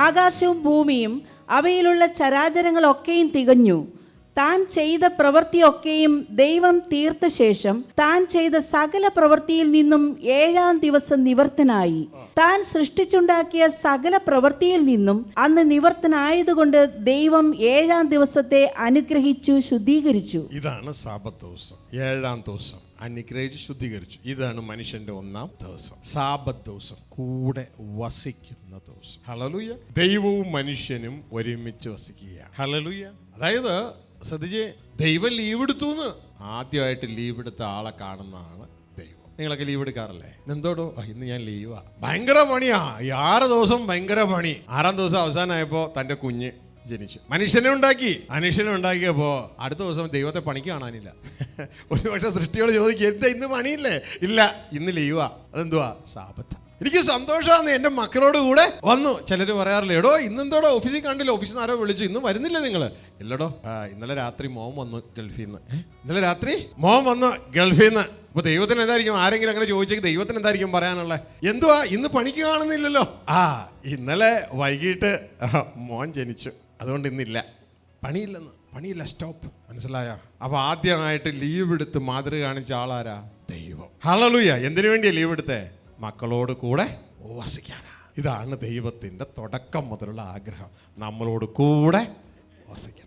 ആകാശവും ഭൂമിയും അവയിലുള്ള ചരാചരങ്ങളൊക്കെയും തികഞ്ഞു. താൻ ചെയ്ത പ്രവൃത്തിയൊക്കെയും ദൈവം തീർത്ത ശേഷം താൻ ചെയ്ത സകല പ്രവൃത്തിയിൽ നിന്നും 7-ാം ദിവസം നിവർത്തനായി. താൻ സൃഷ്ടിച്ചുണ്ടാക്കിയ സകല പ്രവൃത്തിയിൽ നിന്നും അന്ന് നിവർത്തനായതുകൊണ്ട് ദൈവം 7-ാം ദിവസത്തെ അനുഗ്രഹിച്ചു ശുദ്ധീകരിച്ചു. ഇതാണ് സാബത്ത് ദിവസം. 7-ാം ദിവസം അനുഗ്രഹിച്ച് ശുദ്ധീകരിച്ചു. ഇതാണ് മനുഷ്യന്റെ 1-ാം ദിവസം. സാബത്ത് ദിവസം, കൂടെ വസിക്കുന്ന ദിവസം. ഹല്ലേലൂയ. ദൈവവും മനുഷ്യനും ഒരുമിച്ച് വസിക്കുക. ഹല്ലേലൂയ. അതായത് ശ്രദ്ധിച്ച്, ദൈവം ലീവ് എടുത്തു എന്ന് ആദ്യമായിട്ട് ലീവ് എടുത്ത ആളെ കാണുന്നതാണ് ദൈവം. നിങ്ങളൊക്കെ ലീവ് എടുക്കാറില്ലേ? എന്തോടോ ഇന്ന് ഞാൻ ലീവാ, ഭയങ്കര പണിയാ, 6 ദിവസം ഭയങ്കര പണി. 6-ാം ദിവസം അവസാനമായപ്പോ തന്റെ കുഞ്ഞ് ജനിച്ചു. മനുഷ്യനെ ഉണ്ടാക്കിയപ്പോ അടുത്ത ദിവസം ദൈവത്തെ പണിക്ക് കാണാനില്ല. ഒരുപക്ഷെ സൃഷ്ടിയോട് ചോദിക്കും, എന്താ ഇന്ന് പണിയില്ലേ? ഇല്ല, ഇന്ന് ലീവാ. അതെന്തുവാ? സാബത്ത്. എനിക്ക് സന്തോഷമാണ്, എൻ്റെ മക്കളോട് കൂടെ വന്നു. ചിലർ പറയാറില്ല, എടോ ഇന്നെന്തോടോ ഓഫീസിൽ കണ്ടില്ല, ഓഫീസിൽ നിന്ന് ആരോ വിളിച്ചു, ഇന്ന് വരുന്നില്ല നിങ്ങൾ? ഇല്ലടോ, ഇന്നലെ രാത്രി മോൻ വന്നു ഗൾഫിൽ നിന്ന്. അപ്പൊ ദൈവത്തിന് എന്തായിരിക്കും, ആരെങ്കിലും അങ്ങനെ ചോദിച്ചെങ്കിൽ ദൈവത്തിന് എന്തായിരിക്കും പറയാനുള്ളത്? എന്തുവാ ഇന്ന് പണിക്ക് കാണുന്നില്ലല്ലോ? ഇന്നലെ വൈകിട്ട് മോൻ ജനിച്ചു, അതുകൊണ്ട് ഇന്നില്ല, പണിയില്ല, സ്റ്റോപ്പ്. മനസ്സിലായോ? അപ്പൊ ആദ്യമായിട്ട് ലീവ് എടുത്ത് മാതൃക കാണിച്ച ആളാരാ? ദൈവം. ഹല്ലേലൂയ. എന്തിനു വേണ്ടിയാ ലീവ് എടുത്തേ? മക്കളോട് കൂടെ വസിക്കാനാ. ഇതാണ് ദൈവത്തിന്റെ തുടക്കം മുതലുള്ള ആഗ്രഹം, നമ്മളോട് കൂടെ വസിക്കാൻ.